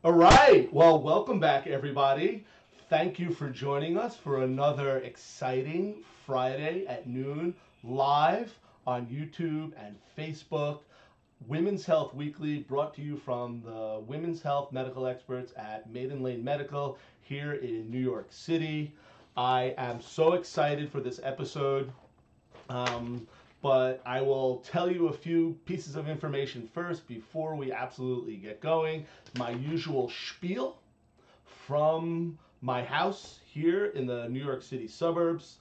All right. Well, welcome back, everybody. Thank you for joining us for another exciting Friday at noon live on YouTube and Facebook. Women's Health Weekly, brought to you from the women's health medical experts at Maiden Lane Medical here in New York City. I am so excited for this episode. But I will tell you a few pieces of information first before we absolutely get going. My usual spiel from my house here in the New York City suburbs.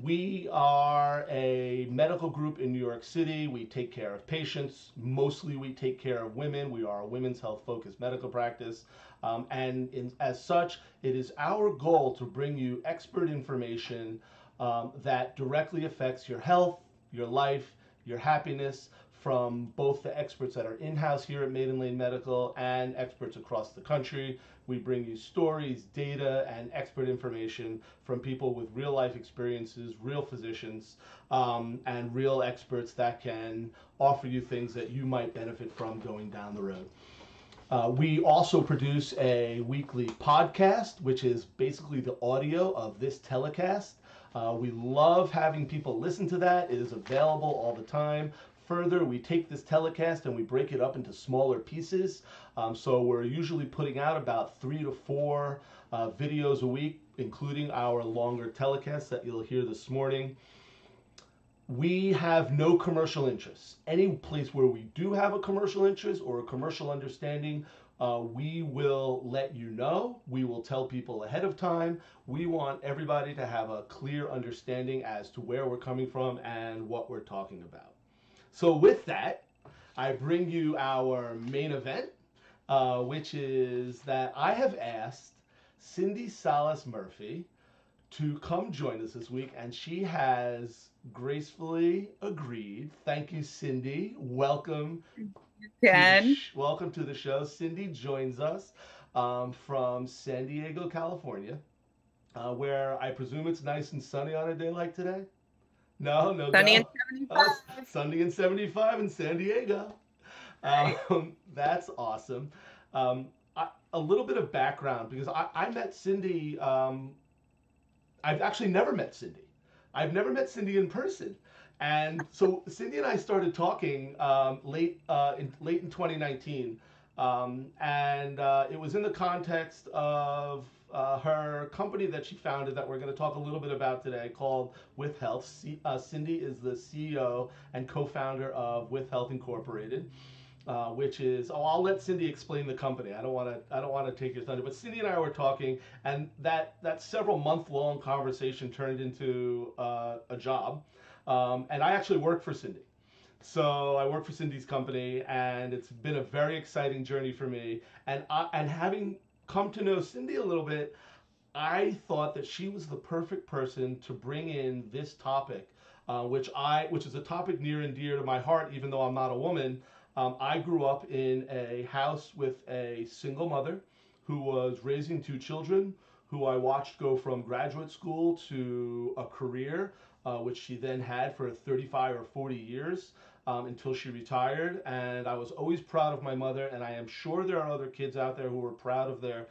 We are a medical group in New York City. We take care of patients. Mostly we take care of women. We are a women's health focused medical practice. As such, it is our goal to bring you expert information that directly affects your health, your life, your happiness from both the experts that are in-house here at Maiden Lane Medical and experts across the country. We bring you stories, data, and expert information from people with real life experiences, real physicians, and real experts that can offer you things that you might benefit from going down the road. We also produce a weekly podcast, which is basically the audio of this telecast. We love having people listen to that. It is available all the time. Further, we take this telecast and we break it up into smaller pieces. So we're usually putting out about 3 to 4 videos a week, including our longer telecasts that you'll hear this morning. We have no commercial interests. Any place where we do have a commercial interest or a commercial understanding, we will let you know. We will tell people ahead of time. We want everybody to have a clear understanding as to where we're coming from and what we're talking about. So with that, I bring you our main event, which is that I have asked Cindy Salas-Murphy to come join us this week, and she has gracefully agreed. Thank you, Cindy. Welcome. Welcome to the show. Cindy joins us from San Diego, California, where I presume it's nice and sunny on a day like today. No, no, Sunny no. and 75. Sunny and 75 in San Diego. Right. That's awesome. A little bit of background because I met Cindy. I've actually never met Cindy. I've never met Cindy in person. And so Cindy and I started talking late in 2019, it was in the context of her company that she founded that we're going to talk a little bit about today, called WithHealth. Cindy is the CEO and co-founder of WithHealth Incorporated. Which is, I'll let Cindy explain the company. I don't want to take your thunder, but Cindy and I were talking, and that several month long conversation turned into a job, and I actually work for Cindy. So I work for Cindy's company, and it's been a very exciting journey for me. And having come to know Cindy a little bit, I thought that she was the perfect person to bring in this topic, which is a topic near and dear to my heart, even though I'm not a woman. I grew up in a house with a single mother who was raising 2 children, who I watched go from graduate school to a career, which she then had for 35 or 40 years until she retired. And I was always proud of my mother, and I am sure there are other kids out there who are proud of their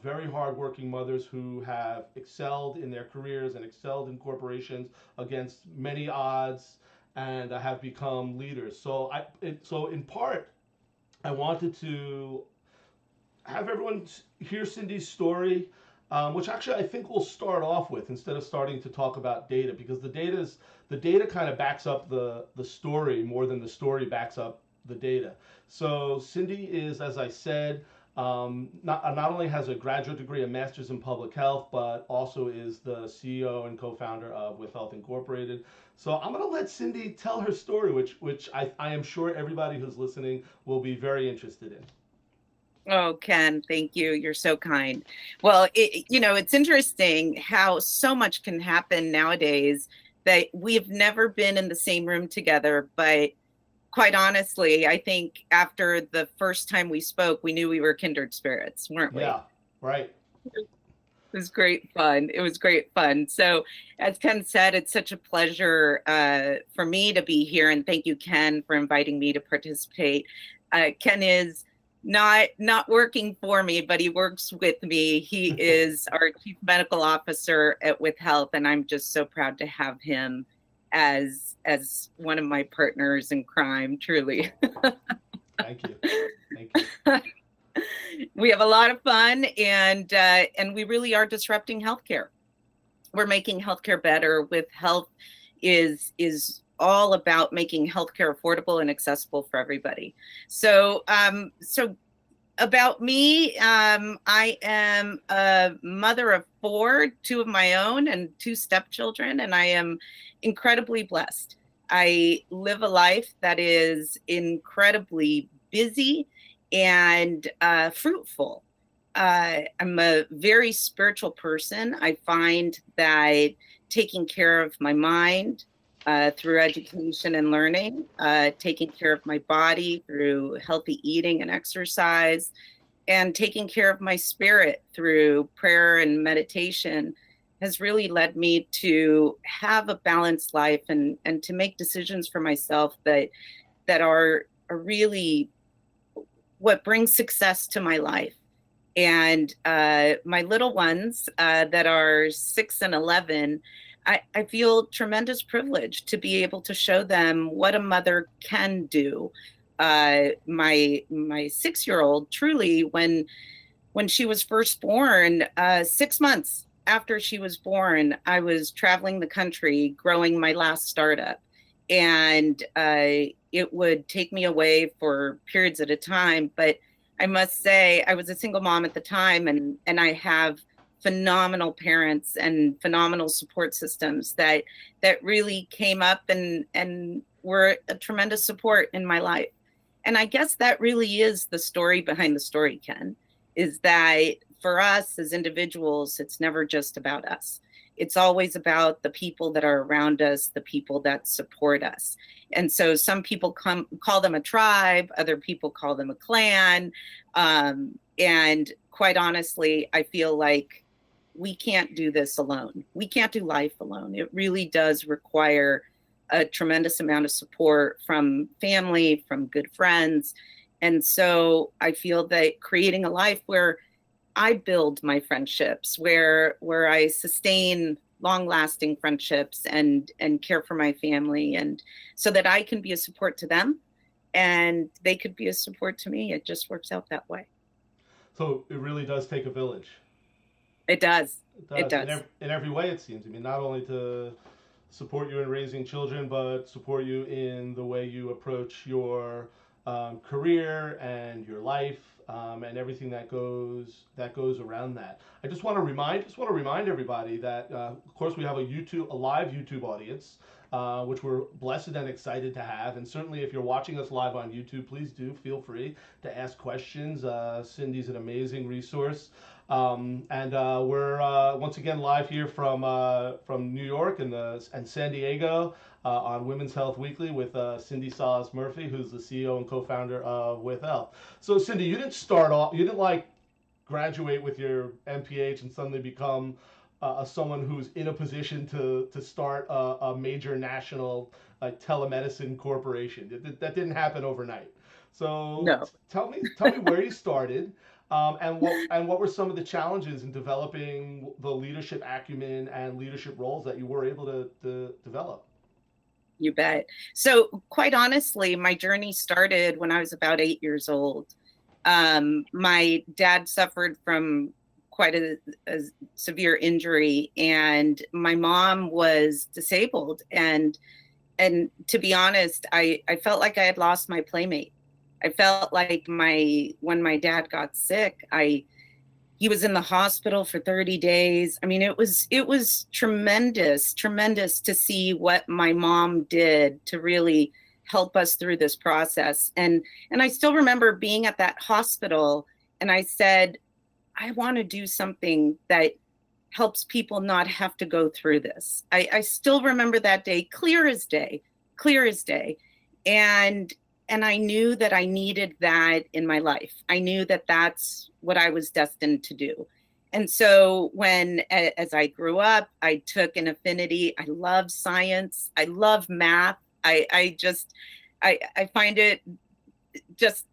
very hardworking mothers who have excelled in their careers and excelled in corporations against many odds and have become leaders. So in part, I wanted to have everyone hear Cindy's story, which actually I think we'll start off with instead of starting to talk about data, because the data kind of backs up the story more than the story backs up the data. So Cindy is, as I said, not only has a graduate degree, a master's in public health, but also is the CEO and co-founder of WithHealth Incorporated. So I'm going to let Cindy tell her story, which I am sure everybody who's listening will be very interested in. Oh, Ken, thank you. You're so kind. Well, it's interesting how so much can happen nowadays that we've never been in the same room together. But quite honestly, I think after the first time we spoke, we knew we were kindred spirits, weren't we? Yeah, right. It was great fun. It was great fun. So as Ken said, it's such a pleasure for me to be here. And thank you, Ken, for inviting me to participate. Ken is not working for me, but he works with me. He is our chief medical officer at WithHealth, and I'm just so proud to have him as one of my partners in crime, truly. Thank you. Thank you. We have a lot of fun, and we really are disrupting healthcare. We're making healthcare better. WithHealth is all about making healthcare affordable and accessible for everybody. So about me, I am a mother of 4, 2 of my own and 2 stepchildren, and I am incredibly blessed. I live a life that is incredibly busy and fruitful. I'm a very spiritual person. I find that taking care of my mind through education and learning, taking care of my body through healthy eating and exercise, and taking care of my spirit through prayer and meditation has really led me to have a balanced life and to make decisions for myself that are really what brings success to my life. And my little ones that are 6 and 11, I feel tremendous privilege to be able to show them what a mother can do. My 6-year-old, truly, when she was first born, 6 months after she was born, I was traveling the country growing my last startup. And it would take me away for periods at a time. But I must say, I was a single mom at the time, and I have phenomenal parents and phenomenal support systems that really came up and were a tremendous support in my life. And I guess that really is the story behind the story, Ken, is that for us as individuals, it's never just about us. It's always about the people that are around us, the people that support us. And so some people call them a tribe, other people call them a clan. And quite honestly, I feel like we can't do this alone. We can't do life alone. It really does require a tremendous amount of support from family, from good friends. And so I feel that creating a life where I build my friendships, where I sustain long-lasting friendships and care for my family, and so that I can be a support to them and they could be a support to me. It just works out that way. So it really does take a village. It does. It It does does. in every way, it seems. I mean, not only to support you in raising children, but support you in the way you approach your career and your life, and everything that goes around that. I just want to remind everybody that, of course, we have a live YouTube audience, which we're blessed and excited to have. And certainly, if you're watching us live on YouTube, please do feel free to ask questions. Cindy's an amazing resource. And we're once again live here from New York and San Diego on Women's Health Weekly with Cindy Salas-Murphy, who's the CEO and co-founder of WithHealth. So Cindy, you didn't like graduate with your MPH and suddenly become someone who's in a position to start a major national telemedicine corporation. That didn't happen overnight. So No. tell me where you started. And what were some of the challenges in developing the leadership acumen and leadership roles that you were able to develop? You bet. So quite honestly, my journey started when I was about 8 years old. My dad suffered from quite a severe injury, and my mom was disabled. And to be honest, I felt like I had lost my playmate. I felt like when my dad got sick, he was in the hospital for 30 days. I mean, it was tremendous to see what my mom did to really help us through this process. And I still remember being at that hospital, and I said, I want to do something that helps people not have to go through this. I still remember that day, clear as day. And I knew that I needed that in my life. I knew that that's what I was destined to do. And so as I grew up, I took an affinity. I love science. I love math. I find it just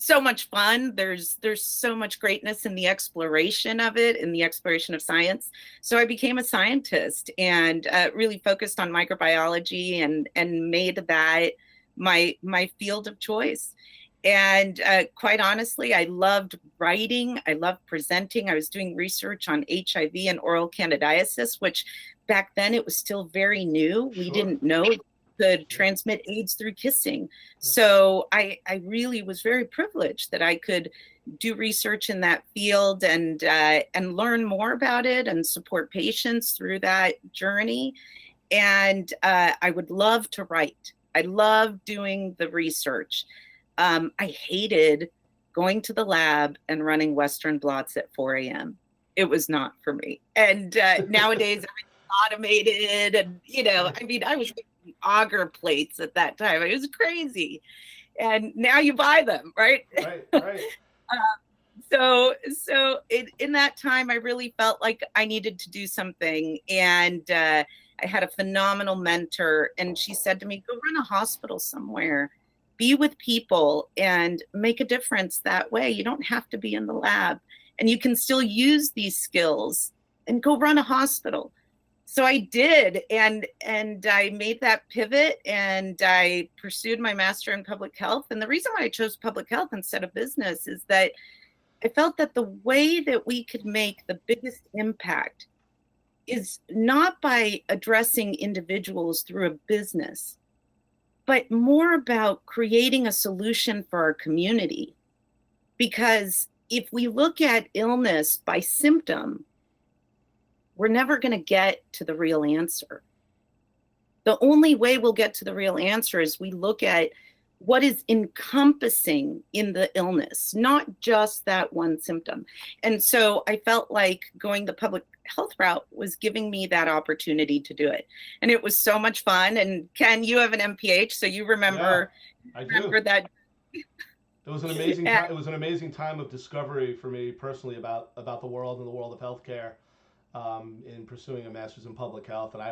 so much fun. There's so much greatness in the exploration of it, in the exploration of science. So I became a scientist and really focused on microbiology and made that my field of choice. And quite honestly, I loved writing. I loved presenting. I was doing research on HIV and oral candidiasis, which back then it was still very new. We Sure. didn't know could transmit AIDS through kissing. So I really was very privileged that I could do research in that field and learn more about it and support patients through that journey. And I would love to write. I love doing the research. I hated going to the lab and running Western blots at 4 a.m. It was not for me. And nowadays, automated and I mean, I was making auger plates at that time. It was crazy. And now you buy them, right? Right. So in that time I really felt like I needed to do something. And I had a phenomenal mentor, and she said to me, go run a hospital somewhere, be with people and make a difference that way. You don't have to be in the lab, and you can still use these skills and go run a hospital. So I did, and I made that pivot, and I pursued my master in public health. And the reason why I chose public health instead of business is that I felt that the way that we could make the biggest impact is not by addressing individuals through a business, but more about creating a solution for our community. Because if we look at illness by symptom, we're never going to get to the real answer. The only way we'll get to the real answer is we look at what is encompassing in the illness, not just that one symptom. And so I felt like going the public health route was giving me that opportunity to do it. And it was so much fun. And Ken, you have an MPH, so you remember, I do. that. It was an amazing time. It was an amazing time of discovery for me personally about the world and the world of healthcare, in pursuing a master's in public health. And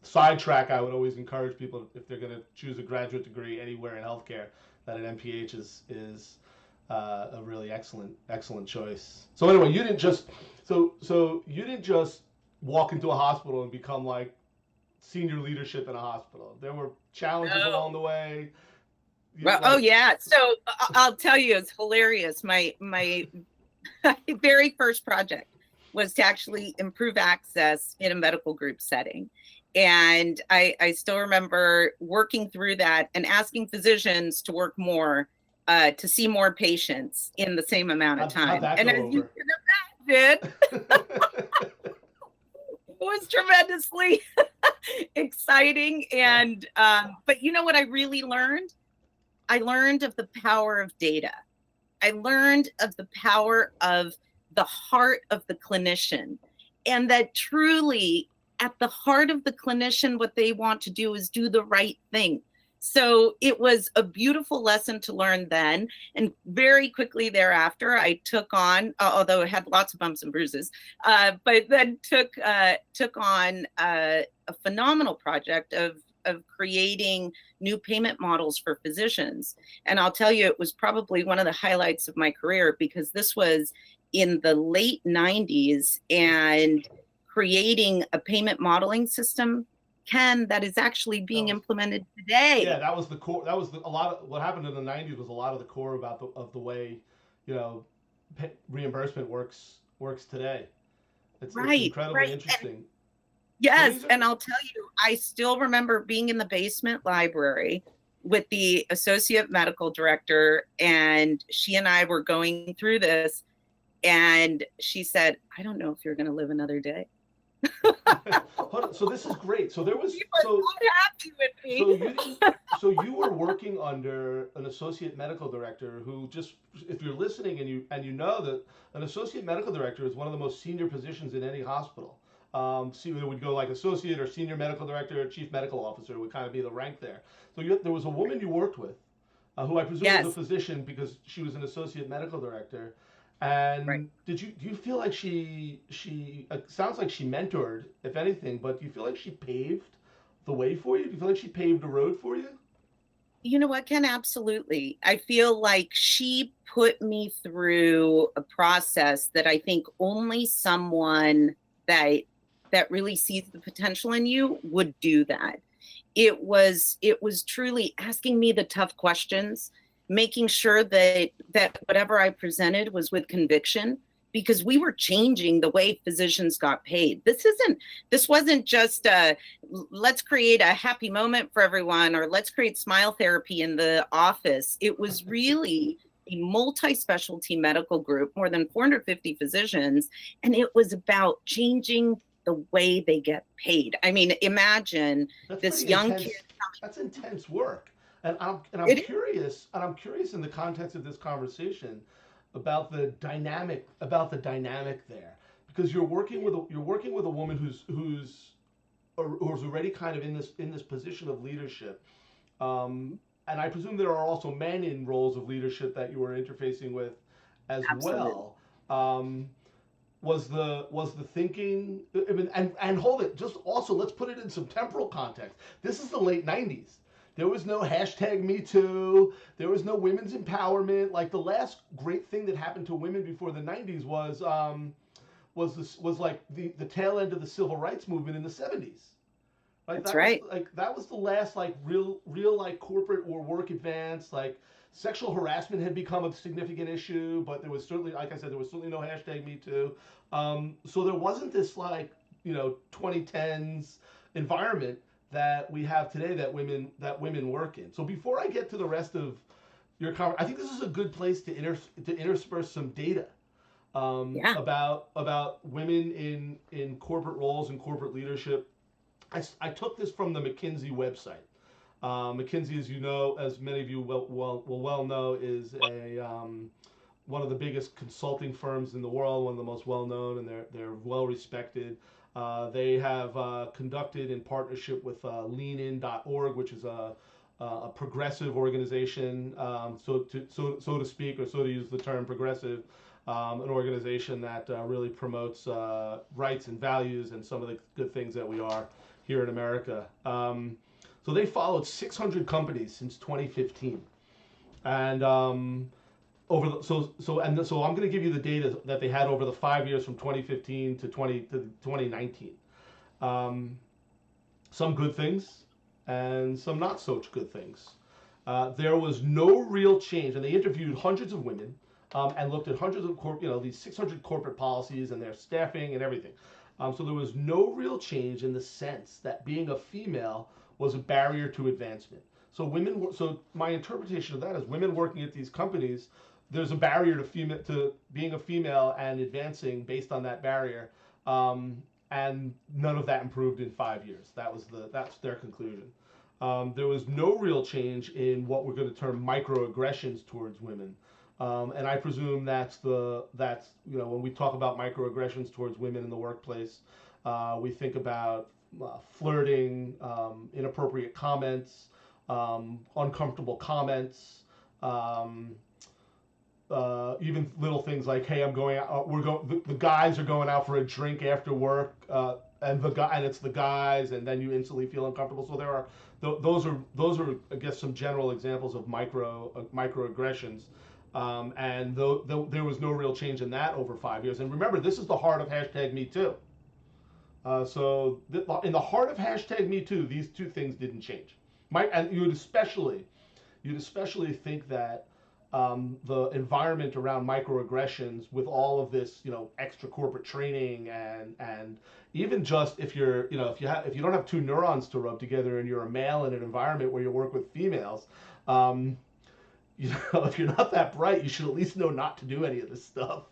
sidetrack, I would always encourage people, if they're going to choose a graduate degree anywhere in healthcare, that an MPH is a really excellent choice. So anyway, you didn't just walk into a hospital and become like senior leadership in a hospital. There were challenges along the way. Well, oh yeah. So I'll tell you, it's hilarious. My very first project was to actually improve access in a medical group setting. And I still remember working through that and asking physicians to work more, to see more patients in the same amount of time. And as you can imagine, it was tremendously exciting. And but you know what I really learned? I learned of the power of data. I learned of the power of the heart of the clinician, and that truly at the heart of the clinician, what they want to do is do the right thing. So it was a beautiful lesson to learn then. And very quickly thereafter, I took on, although it had lots of bumps and bruises, but then took on a phenomenal project of creating new payment models for physicians. And I'll tell you, it was probably one of the highlights of my career, because this was in the late 90s, and creating a payment modeling system, Ken, that is actually being implemented today. Yeah, that was the core. That was a lot of what happened in the 90s was a lot of the core of the way, reimbursement works today. It's incredibly interesting. Yes, and I'll tell you, I still remember being in the basement library with the associate medical director, and she and I were going through this, and she said, I don't know if you're going to live another day. So this is great. So there was not happy with me. So you were working under an associate medical director who, just if you're listening and you know that an associate medical director is one of the most senior positions in any hospital. So it would go like associate or senior medical director, chief medical officer would kind of be the rank there. So there was a woman you worked with, who I presume was a physician because she was an associate medical director. And do you feel like she it sounds like she mentored, if anything, but do you feel like she paved the way for you? Do you feel like she paved the road for you? You know what, Ken? Absolutely. I feel like she put me through a process that I think only someone that really sees the potential in you would do that. It was truly asking me the tough questions, making sure that whatever I presented was with conviction, because we were changing the way physicians got paid. This wasn't just let's create a happy moment for everyone, or let's create smile therapy in the office. It was really a multi-specialty medical group, more than 450 physicians, and it was about changing the way they get paid. I mean, imagine That's this pretty young kid. intense. That's intense work. And I'm It, curious, in the context of this conversation about the dynamic there, because you're working with a woman who's already kind of in this position of leadership. And I presume there are also men in roles of leadership that you were interfacing with as absolutely. well. Um, was the thinking, I mean, and hold it, just also let's put it in some temporal context. This is the late 90s. There was no hashtag me too, there was no women's empowerment. Like, the last great thing that happened to women before the 90s was like the tail end of the civil rights movement in the 70s. Like, That's right. that was the last, like, real like corporate or work advance. Like, sexual harassment had become a significant issue, but there was certainly, like I said, there was certainly no hashtag Me Too. So there wasn't this, like, 2010s environment that we have today that women work in. So before I get to the rest of your conversation, I think this is a good place to intersperse some data, Yeah, about women in corporate roles and corporate leadership. I took this from the McKinsey website. McKinsey, as you know, as many of you will well know, is a one of the biggest consulting firms in the world, one of the most well known, and they're well respected. They have conducted, in partnership with leanin.org, which is a progressive organization, so to speak, or so to use the term progressive, an organization that really promotes rights and values and some of the good things that we are here in America. So they followed 600 companies since 2015, and so I'm going to give you the data that they had over the 5 years from 2015 to 2019. Um, some good things and some not so good things. There was no real change, and they interviewed hundreds of women, and looked at hundreds of these 600 corporate policies and their staffing and everything. So there was no real change in the sense that being a female was a barrier to advancement. So my interpretation of that is, women working at these companies, there's a barrier to being a female and advancing based on that barrier. And none of that improved in 5 years. That's their conclusion. There was no real change in what we're going to term microaggressions towards women. And I presume that's when we talk about microaggressions towards women in the workplace, we think about flirting, inappropriate comments, uncomfortable comments, um, even little things like, "Hey, I'm going out. The guys are going out for a drink after work, and it's the guys," and then you instantly feel uncomfortable. So there are those are I guess some general examples of microaggressions, and there was no real change in that over 5 years. And remember, this is the heart of hashtag Me Too. In the heart of hashtag Me Too, these two things didn't change. And you'd especially think that the environment around microaggressions, with all of this, extra corporate training, and even just if you don't have two neurons to rub together and you're a male in an environment where you work with females, um, if you're not that bright, you should at least know not to do any of this stuff,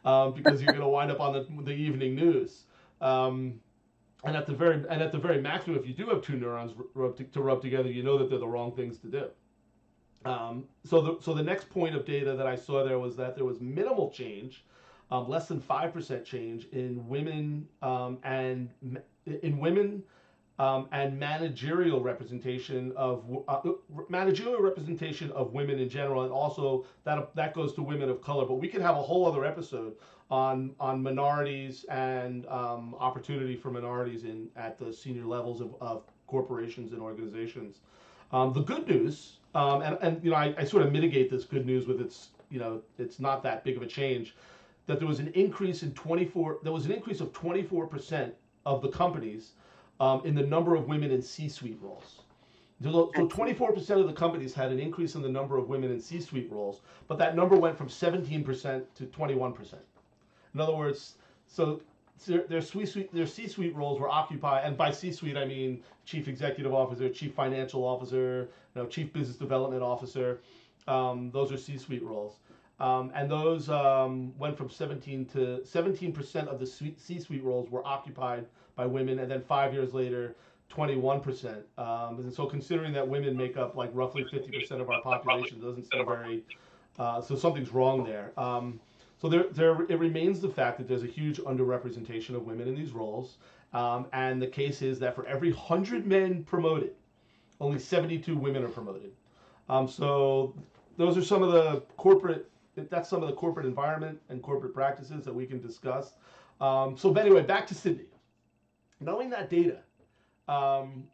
because you're going to wind up on the evening news. Um, and at the very maximum, if you do have two neurons to rub together, you know that they're the wrong things to do. So the next point of data that I saw there was that there was minimal change, less than 5% change in women, and managerial representation of women in general, and also that goes to women of color. But we could have a whole other episode on minorities and opportunity for minorities at the senior levels of corporations and organizations. The good news, And I sort of mitigate this good news with it's not that big of a change. That there was an increase in 24. There was an increase of 24% of the companies in the number of women in C-suite roles. So 24% of the companies had an increase in the number of women in C-suite roles, but that number went from 17% to 21%. In other words, so their C-suite roles were occupied, and by C-suite I mean chief executive officer, chief financial officer, chief business development officer. Those are C-suite roles, and those went from 17% of the C-suite roles were occupied by women, and then 5 years later, 21%. And so, considering that women make up like roughly 50% of our population, doesn't seem very. So something's wrong there. So it remains the fact that there's a huge underrepresentation of women in these roles, and the case is that for every 100 men promoted, only 72 women are promoted. So those are some of the corporate. That's some of the corporate environment and corporate practices that we can discuss. So anyway, back to Cindy. Knowing that data,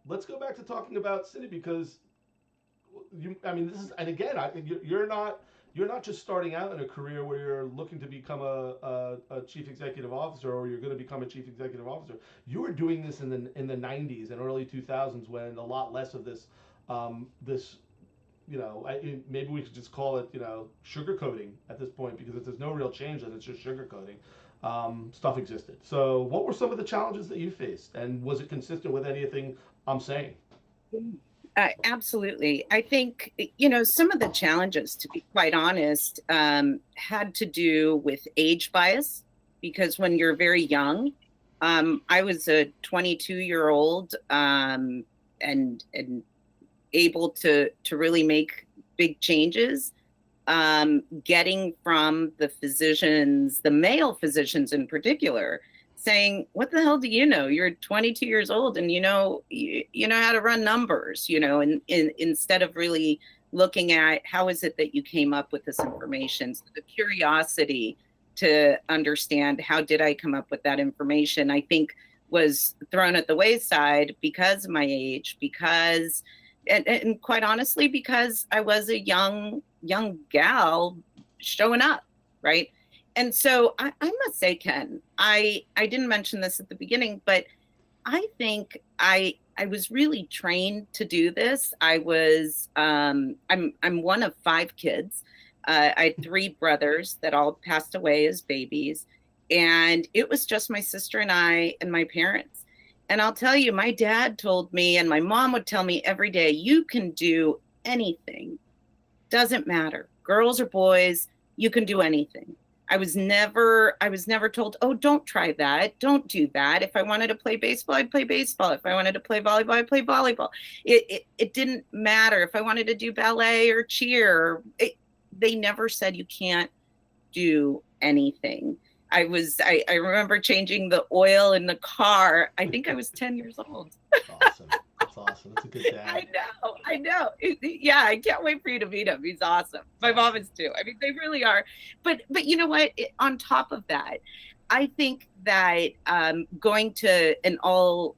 let's go back to talking about Cindy because this is, and again, you're not just starting out in a career where you're looking to become a chief executive officer or you're going to become a chief executive officer. You were doing this in the 90s and early 2000s when a lot less of this maybe we could just call it sugarcoating at this point, because if there's no real change then it's just sugarcoating. Stuff existed. So what were some of the challenges that you faced, and was it consistent with anything I'm saying? Absolutely. I think, some of the challenges, to be quite honest, had to do with age bias, because when you're very young, I was a 22-year-old and able to really make big changes, getting from the physicians, the male physicians in particular, saying, what the hell do you know? You're 22 years old and you know how to run numbers, and instead of really looking at how is it that you came up with this information. So the curiosity to understand how did I come up with that information, I think was thrown at the wayside because of my age, because, and quite honestly, because I was a young gal showing up, right? And so I must say, Ken, I didn't mention this at the beginning, but I think I was really trained to do this. I was I'm one of 5 kids. I had 3 brothers that all passed away as babies, and it was just my sister and I and my parents. And I'll tell you, my dad told me, and my mom would tell me every day, you can do anything. Doesn't matter. Girls or boys, you can do anything. I was never told, oh, don't try that. Don't do that. If I wanted to play baseball, I'd play baseball. If I wanted to play volleyball, I'd play volleyball. It didn't matter. If I wanted to do ballet or cheer, they never said you can't do anything. I remember changing the oil in the car. I think I was 10 years old. Awesome. That's awesome. That's a good dad. I know. Yeah, I can't wait for you to meet him. He's awesome. My mom is too. I mean, they really are. But you know what? On top of that, I think that going to an all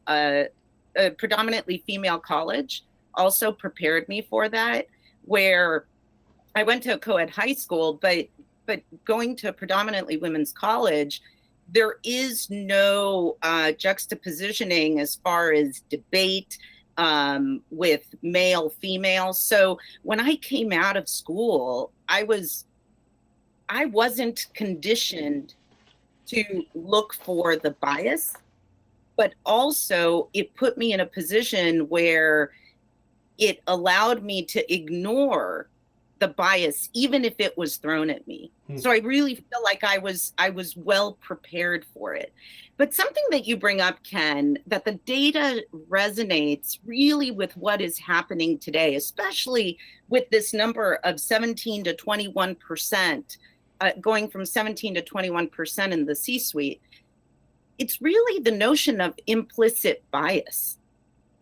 predominantly female college also prepared me for that, where I went to a co-ed high school, but going to a predominantly women's college, there is no juxtapositioning as far as debate with male, female. So when I came out of school, I wasn't conditioned to look for the bias, but also it put me in a position where it allowed me to ignore the bias, even if it was thrown at me. So I really feel like I was well prepared for it. But something that you bring up, Ken, that the data resonates really with what is happening today, especially with this number of 17 to 21%, going from 17 to 21% in the C-suite. It's really the notion of implicit bias.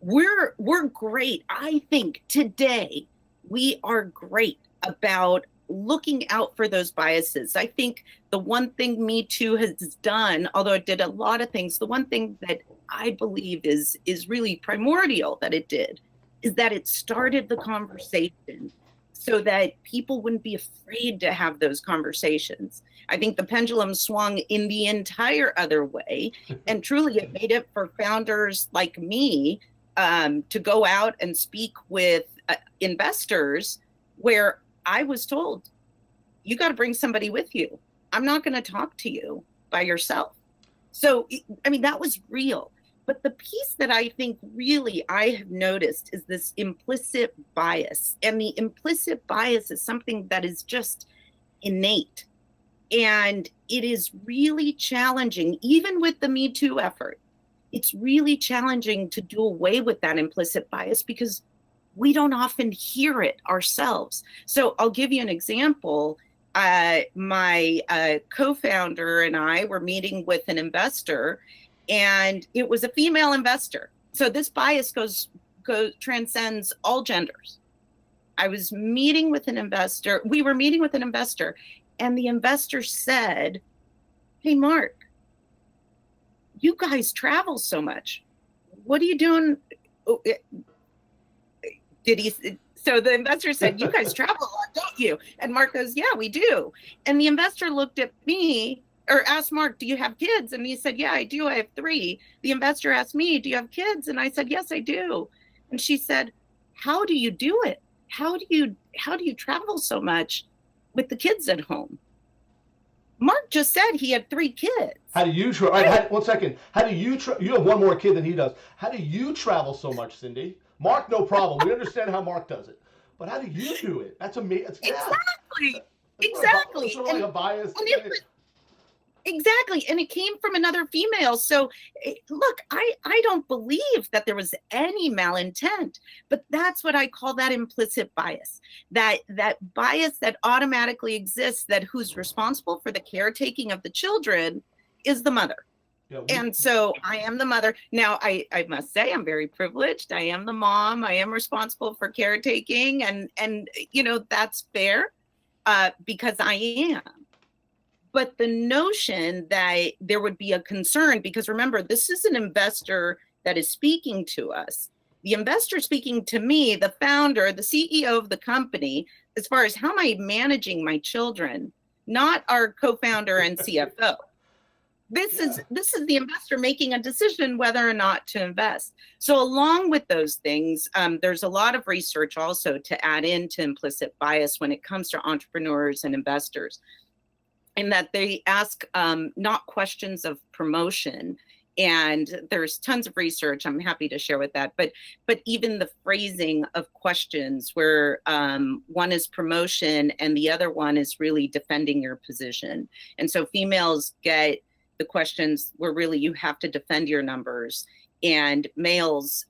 We're great. I think today we are great about looking out for those biases. I think the one thing Me Too has done, although it did a lot of things, the one thing that I believe is really primordial that it did is that it started the conversation so that people wouldn't be afraid to have those conversations. I think the pendulum swung in the entire other way, and truly it made it for founders like me to go out and speak with investors where I was told, you got to bring somebody with you. I'm not going to talk to you by yourself. So, I mean, that was real. But the piece that I think really I have noticed is this implicit bias. And the implicit bias is something that is just innate. And it is really challenging, even with the Me Too effort. It's really challenging to do away with that implicit bias because we don't often hear it ourselves. So I'll give you an example. My co-founder and I were meeting with an investor, and it was a female investor. So this bias transcends all genders. I was meeting with an investor. We were meeting with an investor, and the investor said, "Hey, Mark, you guys travel so much. What are you doing?" So the investor said, "You guys travel a lot, don't you?" And Mark goes, "Yeah, we do." And the investor looked at me or asked Mark, "Do you have kids?" And he said, "Yeah, I do. I have 3. The investor asked me, "Do you have kids?" And I said, "Yes, I do." And she said, "How do you do it? How do you travel so much with the kids at home?" Mark just said he had 3 kids. How do you travel? One second. How do you you have 1 more kid than he does. How do you travel so much, Cindy? Mark, no problem. We understand how Mark does it. But how do you do it? That's amazing. Exactly. Exactly. It's sort of like a bias. Exactly. And it came from another female. So look, I don't believe that there was any malintent, but that's what I call that implicit bias, that bias that automatically exists, that who's responsible for the caretaking of the children is the mother. Yeah, and so I am the mother. Now, I must say I'm very privileged. I am the mom. I am responsible for caretaking. And you know, that's fair because I am. But the notion that there would be a concern, because remember, this is an investor that is speaking to us. The investor speaking to me, the founder, the CEO of the company, as far as how am I managing my children, not our co-founder and CFO. This is the investor making a decision whether or not to invest. So along with those things, there's a lot of research also to add into implicit bias when it comes to entrepreneurs and investors, in that they ask not questions of promotion. And there's tons of research I'm happy to share with that, but even the phrasing of questions where one is promotion and the other one is really defending your position. And so females get the questions where really you have to defend your numbers, and males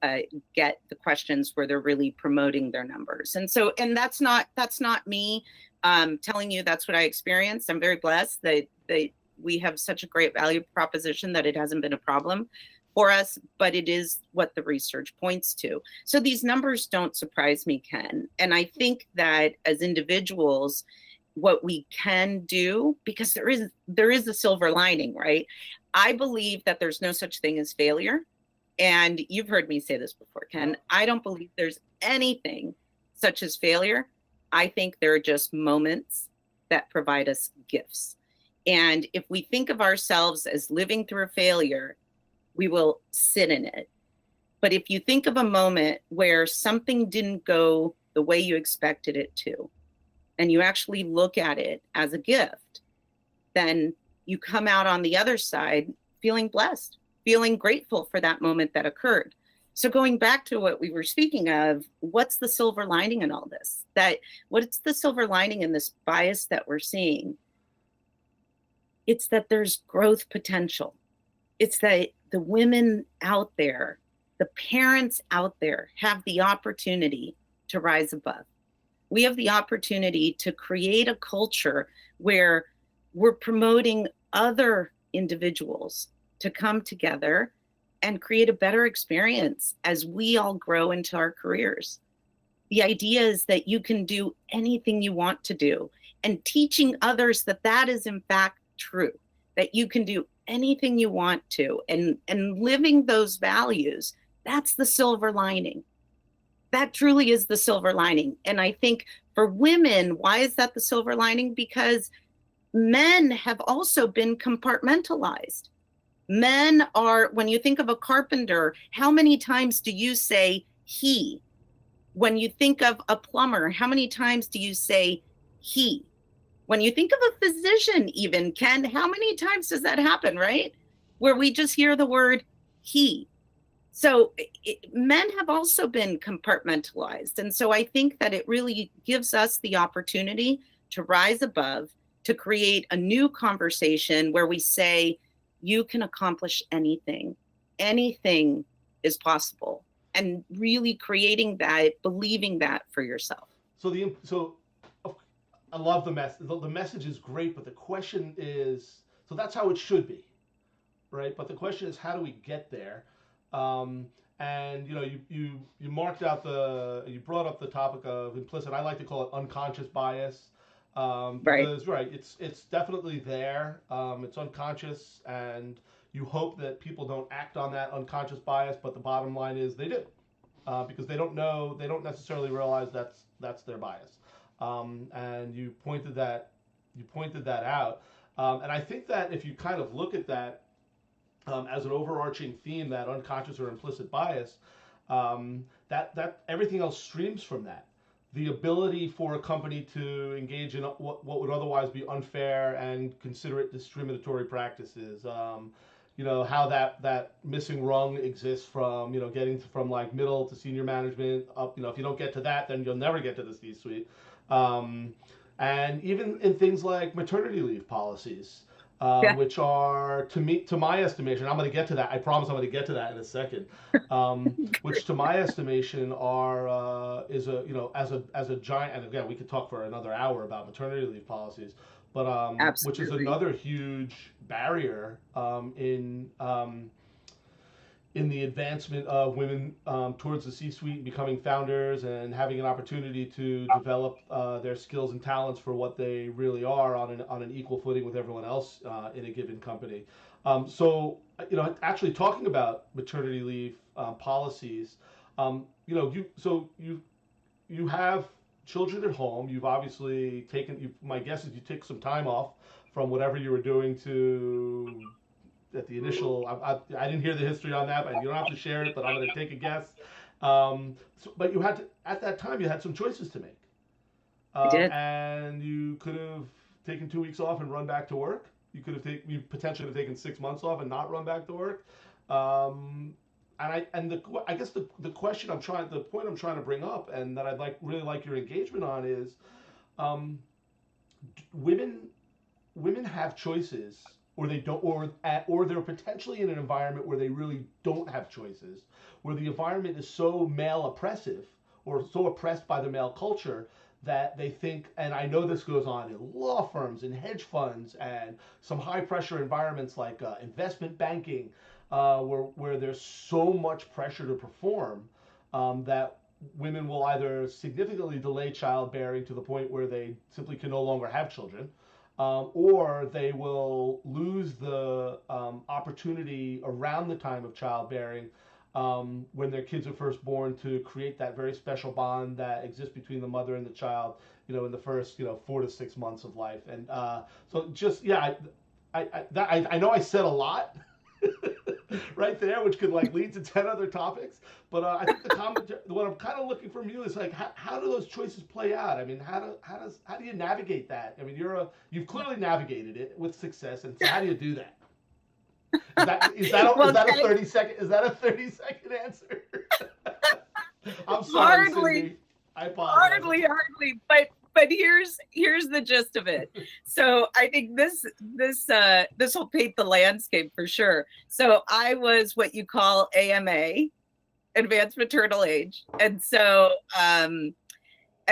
get the questions where they're really promoting their numbers. And so, and that's not me telling you that's what I experienced. I'm very blessed that we have such a great value proposition that it hasn't been a problem for us, but it is what the research points to. So these numbers don't surprise me, Ken. And I think that as individuals, what we can do, because there is a silver lining, right? I believe that there's no such thing as failure. And you've heard me say this before, Ken. I don't believe there's anything such as failure. I think there are just moments that provide us gifts. And if we think of ourselves as living through a failure, we will sit in it. But if you think of a moment where something didn't go the way you expected it to, and you actually look at it as a gift, then you come out on the other side feeling blessed, feeling grateful for that moment that occurred. So going back to what we were speaking of, what's the silver lining in all this? What's the silver lining in this bias that we're seeing? It's that there's growth potential. It's that the women out there, the parents out there have the opportunity to rise above. We have the opportunity to create a culture where we're promoting other individuals to come together and create a better experience as we all grow into our careers. The idea is that you can do anything you want to do, and teaching others that that is in fact true, that you can do anything you want to, and living those values, that's the silver lining. that truly is the silver lining. And I think for women, why is that the silver lining? Because men have also been compartmentalized. Men are, when you think of a carpenter, how many times do you say he? When you think of a plumber, how many times do you say he? When you think of a physician, even, Ken, how many times does that happen, right? Where we just hear the word he. So men have also been compartmentalized. And so I think that it really gives us the opportunity to rise above, to create a new conversation where we say, you can accomplish anything. Anything is possible. And really creating that, believing that for yourself. So I love the message. The message is great, but the question is, so that's how it should be, right? But the question is, how do we get there? And you marked out you brought up the topic of implicit. I like to call it unconscious bias, because right, it's definitely there. It's unconscious, and you hope that people don't act on that unconscious bias. But the bottom line is they do, because they don't necessarily realize that's their bias. And you pointed that out. And I think that if you kind of look at that as an overarching theme, that unconscious or implicit bias, that everything else streams from that. The ability for a company to engage in what would otherwise be unfair and considerate discriminatory practices. How that missing rung exists from, getting from like middle to senior management up. If you don't get to that, then you'll never get to the C-suite. And even in things like maternity leave policies, which are, to my estimation, I'm going to get to that. I promise I'm going to get to that in a second. Which, to my estimation, is as a giant. And again, we could talk for another hour about maternity leave policies, but which is another huge barrier in the advancement of women towards the C-suite, becoming founders, and having an opportunity to develop their skills and talents for what they really are on an equal footing with everyone else in a given company. So, actually talking about maternity leave policies, you have children at home. You've obviously taken. My guess is you took some time off from whatever you were doing to at the initial. I didn't hear the history on that, but you don't have to share it. But I'm going to take a guess. But you had to, at that time, you had some choices to make. I did. And you could have taken 2 weeks off and run back to work. You could have you potentially have taken 6 months off and not run back to work. I guess the question the point I'm trying to bring up, and that I'd really like your engagement on, is women have choices, or they don't, or they're potentially in an environment where they really don't have choices, where the environment is so male oppressive or so oppressed by the male culture that they think, and I know this goes on in law firms and hedge funds and some high pressure environments like investment banking, where there's so much pressure to perform, that women will either significantly delay childbearing to the point where they simply can no longer have children, or they will lose the opportunity around the time of childbearing, when their kids are first born, to create that very special bond that exists between the mother and the child, in the first 4 to 6 months of life. And so just, yeah, I know I said a lot right there, which could lead to 10 other topics. But I think what I'm kind of looking from you is how do those choices play out? I mean, how do you navigate that? I mean, you've clearly navigated it with success, and so how do you do that? Is that a 30-second answer? I'm sorry, Cindy. I apologize. Hardly, but here's the gist of it. So I think this will paint the landscape for sure. So I was what you call AMA, advanced maternal age, and so as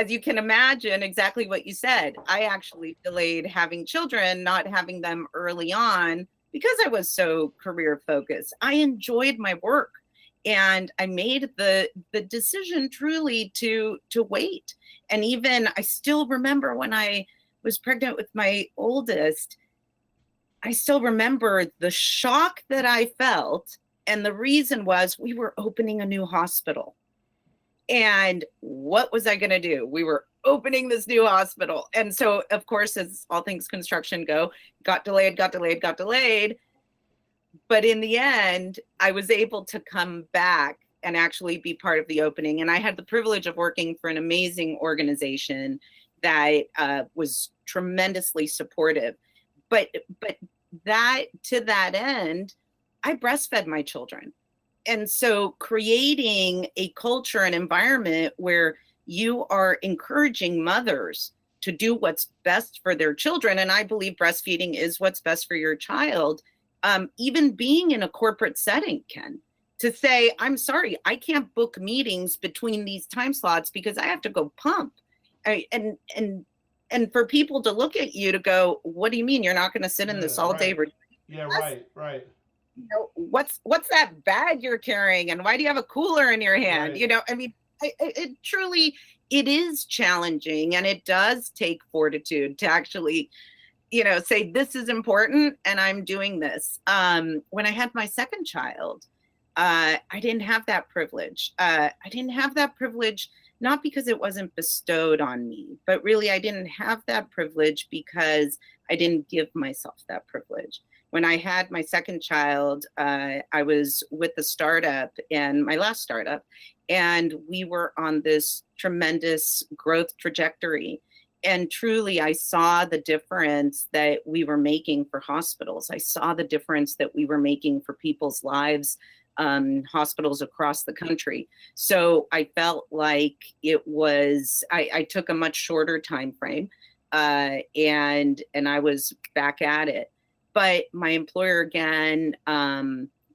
you can imagine, exactly what you said, I actually delayed having children, not having them early on, because I was so career focused. I enjoyed my work, and I made the decision truly to wait. And even I still remember when I was pregnant with my oldest, I still remember the shock that I felt. And the reason was we were opening a new hospital. And what was I going to do? We were opening this new hospital. And so, of course, as all things construction go, got delayed, got delayed, got delayed. But in the end, I was able to come back and actually be part of the opening. And I had the privilege of working for an amazing organization that was tremendously supportive. But that, to that end, I breastfed my children. And so creating a culture and environment where you are encouraging mothers to do what's best for their children, and I believe breastfeeding is what's best for your child, even being in a corporate setting, Ken, to say, I'm sorry, I can't book meetings between these time slots because I have to go pump. And for people to look at you to go, what do you mean you're not going to sit in Yeah, this all day? right. Yeah, right, right, What's that bag you're carrying, and why do you have a cooler in your hand? right. I mean, it truly, it is challenging, and it does take fortitude to actually, say this is important and I'm doing this. When I had my second child, I didn't have that privilege. I didn't have that privilege, not because it wasn't bestowed on me, but really I didn't have that privilege because I didn't give myself that privilege. When I had my second child, I was with the startup, and my last startup, and we were on this tremendous growth trajectory. And truly, I saw the difference that we were making for hospitals. I saw the difference that we were making for people's lives, hospitals across the country. So I felt like I took a much shorter time frame, and I was back at it. But my employer, again,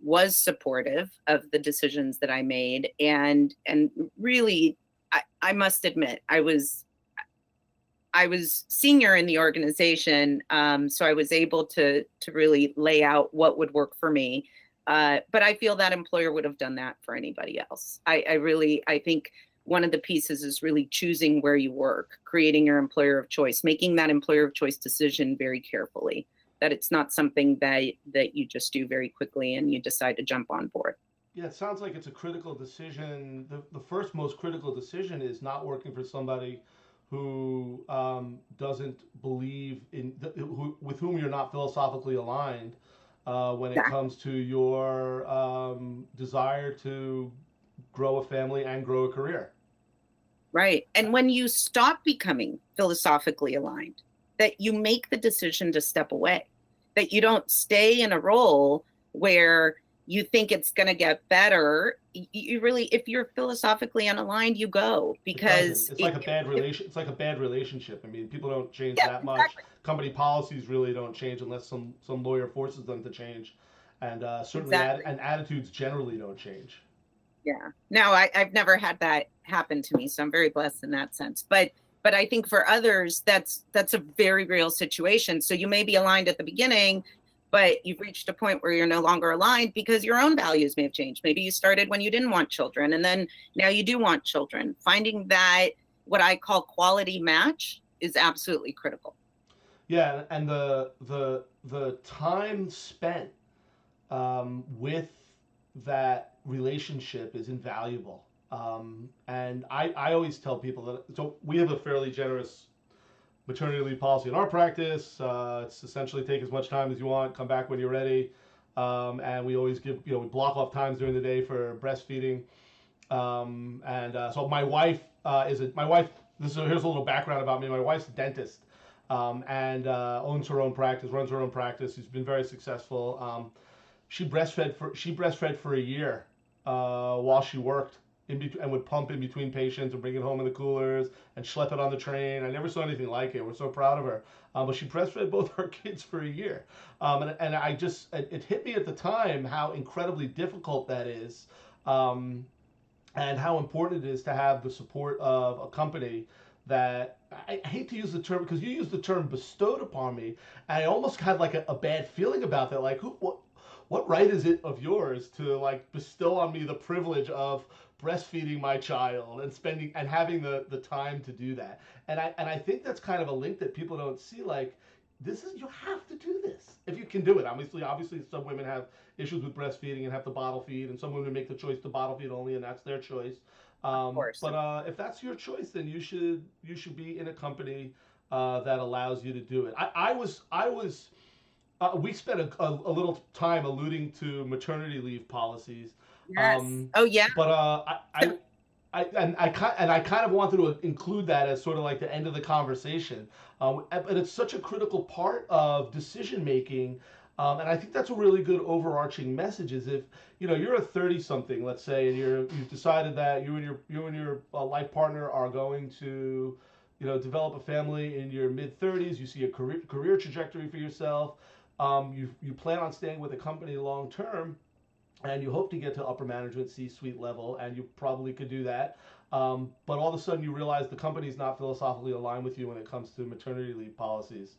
was supportive of the decisions that I made. And really, I must admit, I was senior in the organization, so I was able to really lay out what would work for me. But I feel that employer would have done that for anybody else. I think one of the pieces is really choosing where you work, creating your employer of choice, making that employer of choice decision very carefully, that it's not something that you just do very quickly and you decide to jump on board. Yeah, it sounds like it's a critical decision. The first most critical decision is not working for somebody who doesn't believe with whom you're not philosophically aligned when it Exactly. comes to your desire to grow a family and grow a career. Right. And when you stop becoming philosophically aligned, that you make the decision to step away, that you don't stay in a role where you think it's going to get better. You really, if you're philosophically unaligned, you go, It doesn't. because It's like a bad relation. It's like a bad relationship. I mean, people don't change yeah, that much. exactly. Company policies really don't change unless some lawyer forces them to change, and certainly Exactly. and attitudes generally don't change. Yeah. No, I've never had that happen to me, so I'm very blessed in that sense. But I think for others, that's a very real situation. So you may be aligned at the beginning, but you've reached a point where you're no longer aligned because your own values may have changed. Maybe you started when you didn't want children, and then now you do want children. Finding that, what I call quality match, is absolutely critical. Yeah, and the time spent with that relationship is invaluable. And I always tell people that, so we have a fairly generous maternity leave policy in our practice. It's essentially take as much time as you want, come back when you're ready. And we always give, we block off times during the day for breastfeeding. And so my wife, here's a little background about me. My wife's a dentist, and owns her own practice, runs her own practice. She's been very successful. She breastfed for a year while she worked and would pump in between patients and bring it home in the coolers and schlep it on the train. I never saw anything like it. We're so proud of her. But she breastfed both her kids for a year, and I just it hit me at the time how incredibly difficult that is. Um, and how important it is to have the support of a company that I hate to use the term because you use the term bestowed upon me, and I almost had like a bad feeling about that. Like, what right is it of yours to like bestow on me the privilege of breastfeeding my child and spending and having the time to do that? And I think that's kind of a link that people don't see. Like, this is you have to do this if you can do it. Obviously, some women have issues with breastfeeding and have to bottle feed, and some women make the choice to bottle feed only, and that's their choice. Of course. But if that's your choice, then you should be in a company that allows you to do it. I was we spent a little time alluding to maternity leave policies, Yes. um, Oh, yeah. but So, I kind of wanted to include that as sort of like the end of the conversation. But it's such a critical part of decision making, and I think that's a really good overarching message. Is if you're a 30 something, let's say, and you've decided that you and your life partner are going to develop a family in your mid 30s. You see a career trajectory for yourself. You plan on staying with a company long term, and you hope to get to upper management, C-suite level, and you probably could do that. But all of a sudden, you realize the company's not philosophically aligned with you when it comes to maternity leave policies.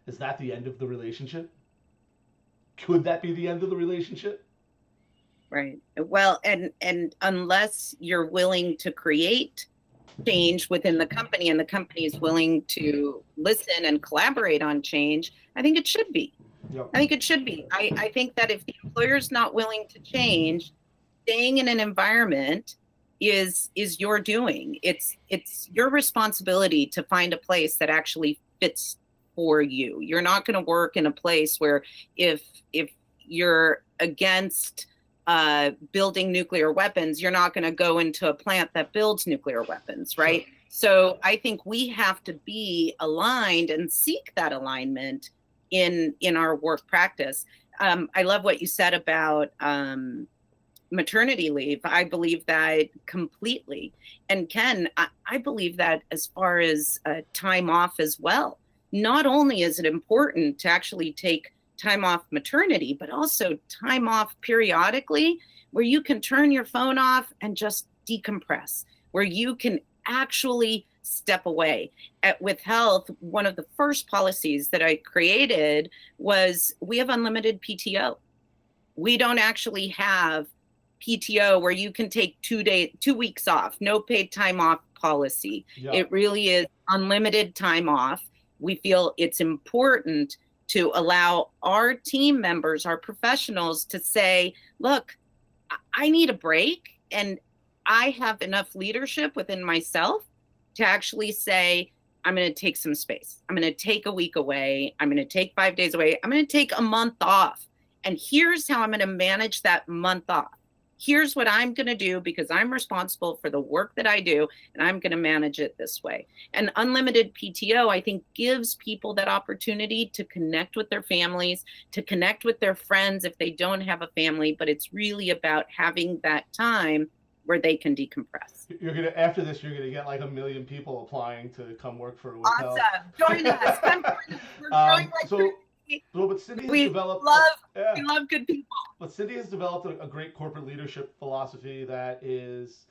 Is that the end of the relationship? Could that be the end of the relationship? right. Well, and unless you're willing to create change within the company and the company is willing to listen and collaborate on change, I think it should be. Yep. I think it should be. I think that if the employer's not willing to change, staying in an environment is your doing. It's your responsibility to find a place that actually fits for you. You're not going to work in a place where if you're against building nuclear weapons, you're not going to go into a plant that builds nuclear weapons, right? Sure. So I think we have to be aligned and seek that alignment in our work practice. I love what you said about maternity leave. I believe that completely. And Ken, I believe that as far as time off as well. Not only is it important to actually take time off maternity, but also time off periodically where you can turn your phone off and just decompress, where you can actually step away. At WithHealth, one of the first policies that I created was we have unlimited PTO. We don't actually have PTO where you can take 2 weeks off, no paid time off policy. Yeah. It really is unlimited time off. We feel it's important to allow our team members, our professionals to say, look, I need a break and I have enough leadership within myself to actually say, I'm going to take some space. I'm going to take a week away. I'm going to take 5 days away. I'm going to take a month off. And here's how I'm going to manage that month off. Here's what I'm going to do because I'm responsible for the work that I do, and I'm going to manage it this way. And unlimited PTO, I think, gives people that opportunity to connect with their families, to connect with their friends if they don't have a family, but it's really about having that time where they can decompress. After this, you're gonna get like 1 million people applying to come work for WithHealth. Awesome. Join us. Come join us. We're growing like crazy. But Cindy has We developed. love good people. But Cindy has developed a great corporate leadership philosophy that's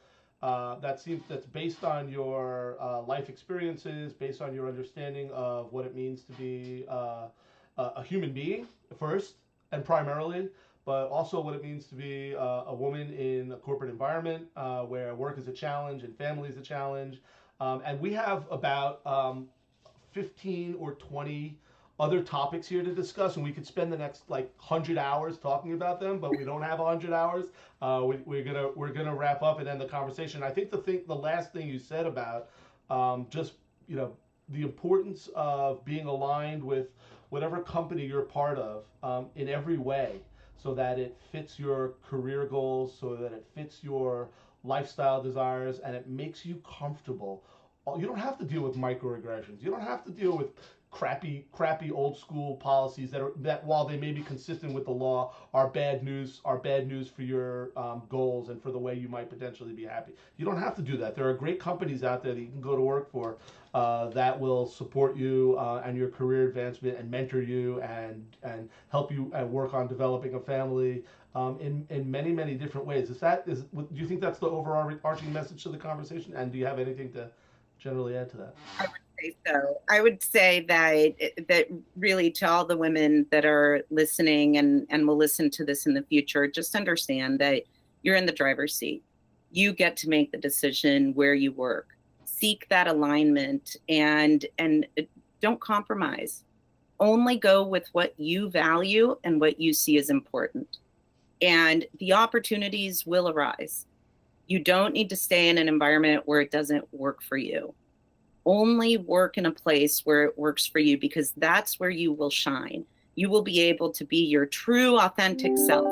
based on your life experiences, based on your understanding of what it means to be a human being first and primarily, but also what it means to be a woman in a corporate environment where work is a challenge and family is a challenge. And we have about 15 or 20 other topics here to discuss, and we could spend the next like 100 hours talking about them, but we don't have 100 hours. We're gonna wrap up and end the conversation. I think the last thing you said about just the importance of being aligned with whatever company you're part of in every way, so that it fits your career goals, so that it fits your lifestyle desires, and it makes you comfortable. You don't have to deal with microaggressions. You don't have to deal with crappy old school policies that while they may be consistent with the law are bad news for your goals and for the way you might potentially be happy. You don't have to do that. There are great companies out there that you can go to work for that will support you and your career advancement and mentor you and help you and work on developing a family in many different ways. Do you think that's the overarching message to the conversation? And do you have anything to generally add to that? So I would say that really to all the women that are listening and will listen to this in the future, just understand that you're in the driver's seat. You get to make the decision where you work. Seek that alignment and don't compromise. Only go with what you value and what you see as important. And the opportunities will arise. You don't need to stay in an environment where it doesn't work for you. Only work in a place where it works for you, because that's where you will shine. You will be able to be your true, authentic self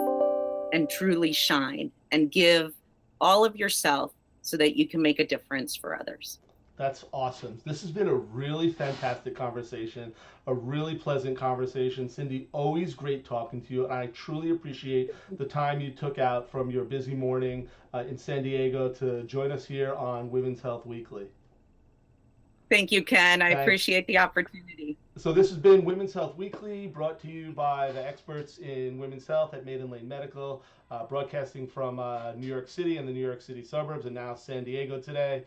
and truly shine and give all of yourself so that you can make a difference for others. That's awesome. This has been a really fantastic conversation, a really pleasant conversation. Cindy, always great talking to you, and I truly appreciate the time you took out from your busy morning in San Diego to join us here on Women's Health Weekly. Thank you, Ken. I Thanks. appreciate the opportunity. So this has been Women's Health Weekly, brought to you by the experts in women's health at Maiden Lane Medical, broadcasting from New York City and the New York City suburbs, and now San Diego today.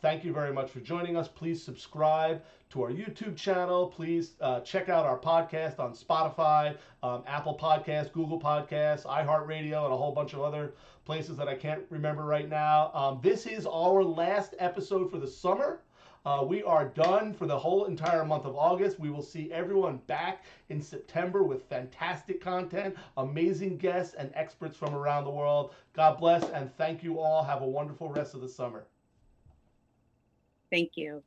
Thank you very much for joining us. Please subscribe to our YouTube channel. Please check out our podcast on Spotify, Apple Podcasts, Google Podcasts, iHeartRadio, and a whole bunch of other places that I can't remember right now. This is our last episode for the summer. We are done for the whole entire month of August. We will see everyone back in September with fantastic content, amazing guests, and experts from around the world. God bless, and thank you all. Have a wonderful rest of the summer. Thank you.